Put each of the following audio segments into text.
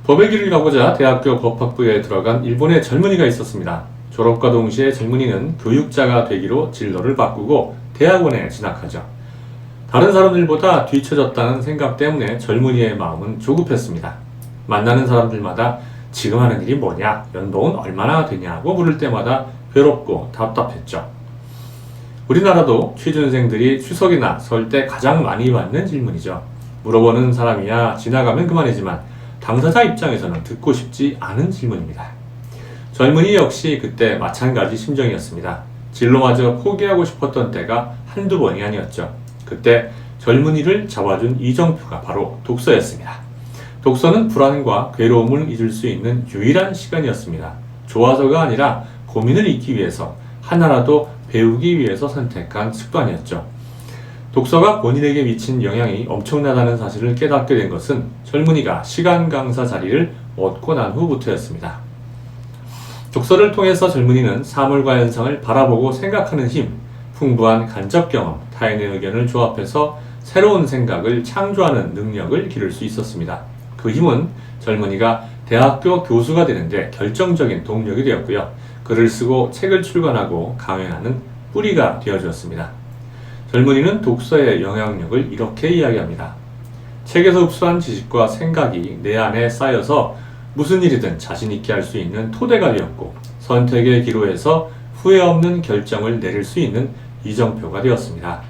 법의 길을 가고자 대학교 법학부에 들어간 일본의 젊은이가 있었습니다. 졸업과 동시에 젊은이는 교육자가 되기로 진로를 바꾸고 대학원에 진학하죠. 다른 사람들보다 뒤처졌다는 생각 때문에 젊은이의 마음은 조급했습니다. 만나는 사람들마다 지금 하는 일이 뭐냐, 연봉은 얼마나 되냐고 물을 때마다 괴롭고 답답했죠. 우리나라도 취준생들이 추석이나 설 때 가장 많이 받는 질문이죠. 물어보는 사람이야 지나가면 그만이지만 당사자 입장에서는 듣고 싶지 않은 질문입니다. 젊은이 역시 그때 마찬가지 심정이었습니다. 진로마저 포기하고 싶었던 때가 한두 번이 아니었죠. 그때 젊은이를 잡아준 이정표가 바로 독서였습니다. 독서는 불안과 괴로움을 잊을 수 있는 유일한 시간이었습니다. 좋아서가 아니라 고민을 잊기 위해서, 하나라도 배우기 위해서 선택한 습관이었죠. 독서가 본인에게 미친 영향이 엄청나다는 사실을 깨닫게 된 것은 젊은이가 시간 강사 자리를 얻고 난 후부터였습니다. 독서를 통해서 젊은이는 사물과 현상을 바라보고 생각하는 힘, 풍부한 간접 경험, 타인의 의견을 조합해서 새로운 생각을 창조하는 능력을 기를 수 있었습니다. 그 힘은 젊은이가 대학교 교수가 되는데 결정적인 동력이 되었고요. 글을 쓰고 책을 출간하고 강연하는 뿌리가 되어주었습니다. 젊은이는 독서의 영향력을 이렇게 이야기합니다. 책에서 흡수한 지식과 생각이 내 안에 쌓여서 무슨 일이든 자신 있게 할 수 있는 토대가 되었고, 선택의 기로에서 후회 없는 결정을 내릴 수 있는 이정표가 되었습니다.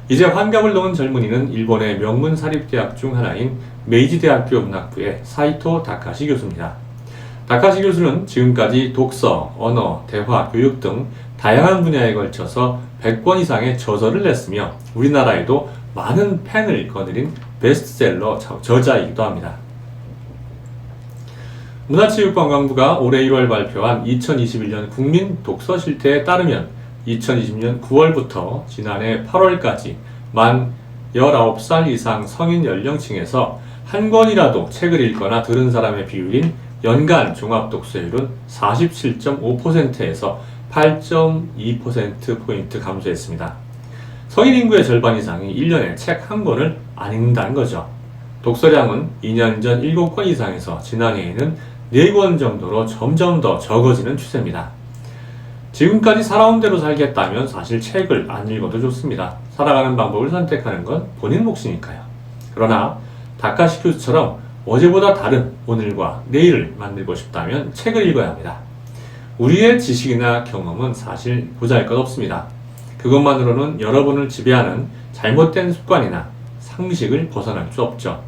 이제 환갑을 넘은 젊은이는 일본의 명문 사립대학 중 하나인 메이지대학교 문학부의 사이토 다카시 교수입니다. 다카시 교수는 지금까지 독서, 언어, 대화, 교육 등 다양한 분야에 걸쳐서 100권 이상의 저서를 냈으며 우리나라에도 많은 팬을 거느린 베스트셀러 저자이기도 합니다. 문화체육관광부가 올해 1월 발표한 2021년 국민 독서 실태에 따르면 2020년 9월부터 지난해 8월까지 만 19살 이상 성인 연령층에서 한 권이라도 책을 읽거나 들은 사람의 비율인 연간 종합독서율은 47.5%에서 8.2%포인트 감소했습니다. 성인 인구의 절반 이상이 1년에 책 한 권을 안 읽는다는 거죠. 독서량은 2년 전 7권 이상에서 지난해에는 4권 정도로 점점 더 적어지는 추세입니다. 지금까지 살아온 대로 살겠다면 사실 책을 안 읽어도 좋습니다. 살아가는 방법을 선택하는 건 본인 몫이니까요. 그러나 다카시 교수처럼 어제보다 다른 오늘과 내일을 만들고 싶다면 책을 읽어야 합니다. 우리의 지식이나 경험은 사실 보잘것없습니다. 그것만으로는 여러분을 지배하는 잘못된 습관이나 상식을 벗어날 수 없죠.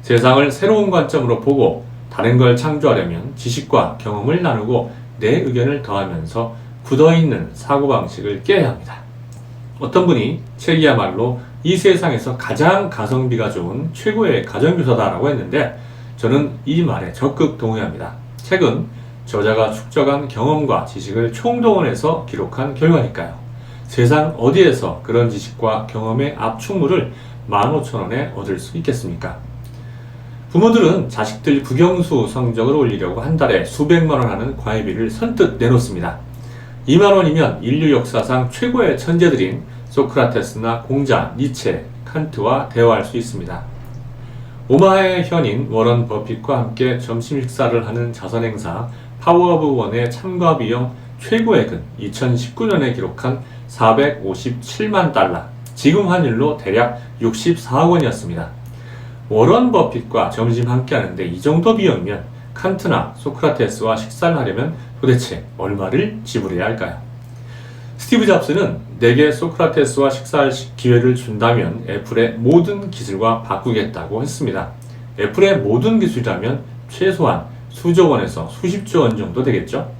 세상을 새로운 관점으로 보고 다른 걸 창조하려면 지식과 경험을 나누고 내 의견을 더하면서 굳어있는 사고방식을 깨야 합니다. 어떤 분이 책이야말로 이 세상에서 가장 가성비가 좋은 최고의 가정교사다라고 했는데 저는 이 말에 적극 동의합니다. 책은 저자가 축적한 경험과 지식을 총동원해서 기록한 결과니까요. 세상 어디에서 그런 지식과 경험의 압축물을 15,000원에 얻을 수 있겠습니까? 부모들은 자식들 국영수 성적을 올리려고 한 달에 수백만원 하는 과외비를 선뜻 내놓습니다. 2만원이면 인류 역사상 최고의 천재들인 소크라테스나 공자, 니체, 칸트와 대화할 수 있습니다. 오마하의 현인 워런 버핏과 함께 점심 식사를 하는 자선행사 파워 오브 원의 참가 비용 최고액은 2019년에 기록한 457만 달러, 지금 환율로 대략 64억 원이었습니다. 워런 버핏과 점심 함께 하는데 이 정도 비용이면 칸트나 소크라테스와 식사를 하려면 도대체 얼마를 지불해야 할까요? 스티브 잡스는 내게 소크라테스와 식사할 기회를 준다면 애플의 모든 기술과 바꾸겠다고 했습니다. 애플의 모든 기술이라면 최소한 수조 원에서 수십조 원 정도 되겠죠?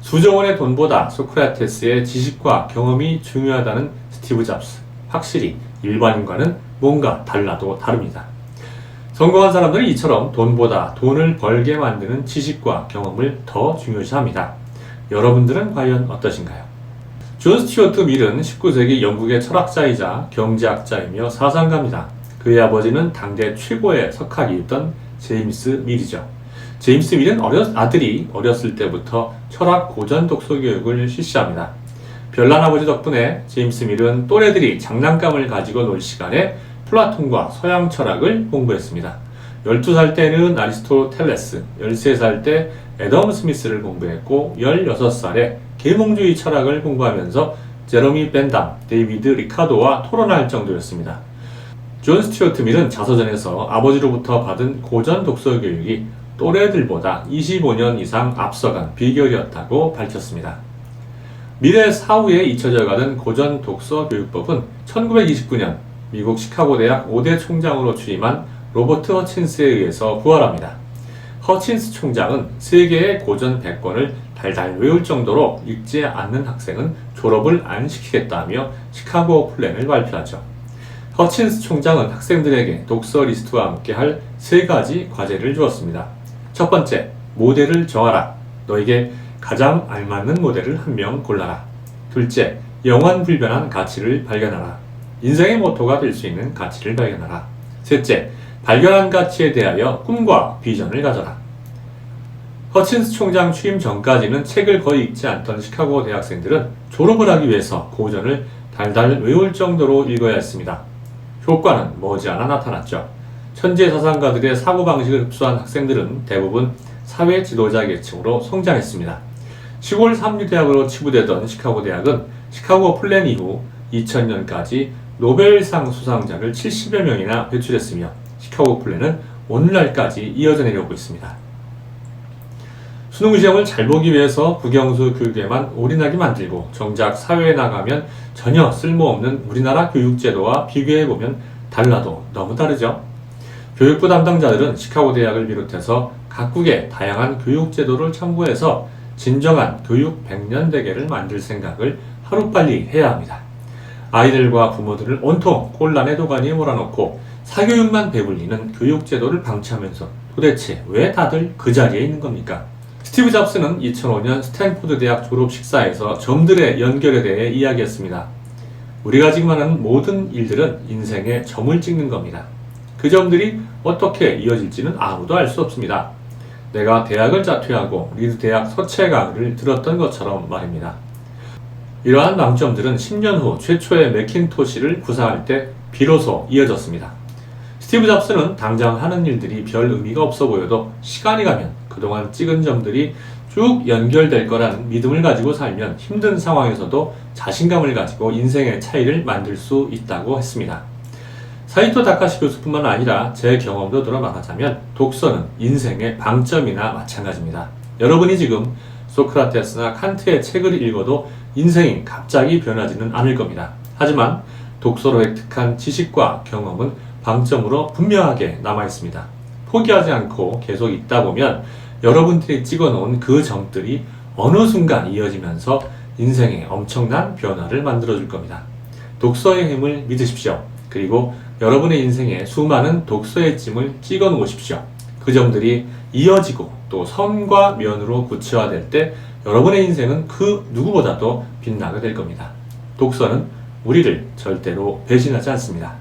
수조 원의 돈보다 소크라테스의 지식과 경험이 중요하다는 스티브 잡스. 확실히 일반인과는 뭔가 달라도 다릅니다. 성공한 사람들은 이처럼 돈보다 돈을 벌게 만드는 지식과 경험을 더 중요시합니다. 여러분들은 과연 어떠신가요? 존 스튜어트 밀은 19세기 영국의 철학자이자 경제학자이며 사상가입니다. 그의 아버지는 당대 최고의 석학이었던 제임스 밀이죠. 제임스 밀은 아들이 어렸을 때부터 철학 고전 독서 교육을 실시합니다. 별난 아버지 덕분에 제임스 밀은 또래들이 장난감을 가지고 놀 시간에 플라톤과 서양 철학을 공부했습니다. 12살 때는 아리스토텔레스, 13살 때 애덤 스미스를 공부했고 16살에 계몽주의 철학을 공부하면서 제러미 벤담, 데이비드 리카도와 토론할 정도였습니다. 존 스튜어트 밀은 자서전에서 아버지로부터 받은 고전 독서 교육이 또래들보다 25년 이상 앞서간 비결이었다고 밝혔습니다. 밀의 사후에 잊혀져가는 고전 독서 교육법은 1929년 미국 시카고 대학 5대 총장으로 취임한 로버트 허친스에 의해서 부활합니다. 허친스 총장은 세계의 고전 100권을 달달 외울 정도로 읽지 않는 학생은 졸업을 안 시키겠다며 시카고 플랜을 발표하죠. 허친스 총장은 학생들에게 독서 리스트와 함께 할 3가지 과제를 주었습니다. 첫 번째, 모델을 정하라. 너에게 가장 알맞는 모델을 한 명 골라라. 둘째, 영원불변한 가치를 발견하라. 인생의 모토가 될 수 있는 가치를 발견하라. 셋째, 발견한 가치에 대하여 꿈과 비전을 가져라. 허친스 총장 취임 전까지는 책을 거의 읽지 않던 시카고 대학생들은 졸업을 하기 위해서 고전을 달달 외울 정도로 읽어야 했습니다. 효과는 머지않아 나타났죠. 천재 사상가들의 사고방식을 흡수한 학생들은 대부분 사회 지도자 계층으로 성장했습니다. 시골 삼류대학으로 치부되던 시카고 대학은 시카고 플랜 이후 2000년까지 노벨상 수상자를 70여 명이나 배출했으며 시카고 플랜은 오늘날까지 이어져 내려오고 있습니다. 수능 시험을 잘 보기 위해서 국영수 교육에만 올인하게 만들고 정작 사회에 나가면 전혀 쓸모없는 우리나라 교육제도와 비교해보면 달라도 너무 다르죠. 교육부 담당자들은 시카고 대학을 비롯해서 각국의 다양한 교육제도를 참고해서 진정한 교육 100년 대계를 만들 생각을 하루빨리 해야 합니다. 아이들과 부모들을 온통 곤란의 도가니에 몰아넣고 사교육만 배불리는 교육제도를 방치하면서 도대체 왜 다들 그 자리에 있는 겁니까? 스티브 잡스는 2005년 스탠포드 대학 졸업 식사에서 점들의 연결에 대해 이야기했습니다. 우리가 지금 하는 모든 일들은 인생에 점을 찍는 겁니다. 그 점들이 어떻게 이어질지는 아무도 알 수 없습니다. 내가 대학을 자퇴하고 리드 대학 서체 강의를 들었던 것처럼 말입니다. 이러한 망점들은 10년 후 최초의 매킨토시를 구상할 때 비로소 이어졌습니다. 스티브 잡스는 당장 하는 일들이 별 의미가 없어 보여도 시간이 가면 그동안 찍은 점들이 쭉 연결될 거라는 믿음을 가지고 살면 힘든 상황에서도 자신감을 가지고 인생의 차이를 만들 수 있다고 했습니다. 사이토 다카시 교수뿐만 아니라 제 경험도 들어 말하자면 독서는 인생의 방점이나 마찬가지입니다. 여러분이 지금 소크라테스나 칸트의 책을 읽어도 인생이 갑자기 변하지는 않을 겁니다. 하지만 독서로 획득한 지식과 경험은 방점으로 분명하게 남아있습니다. 포기하지 않고 계속 읽다 보면 여러분들이 찍어놓은 그 점들이 어느 순간 이어지면서 인생에 엄청난 변화를 만들어줄 겁니다. 독서의 힘을 믿으십시오. 그리고 여러분의 인생에 수많은 독서의 찜을 찍어 놓으십시오. 그 점들이 이어지고 또 선과 면으로 구체화될 때 여러분의 인생은 그 누구보다도 빛나게 될 겁니다. 독서는 우리를 절대로 배신하지 않습니다.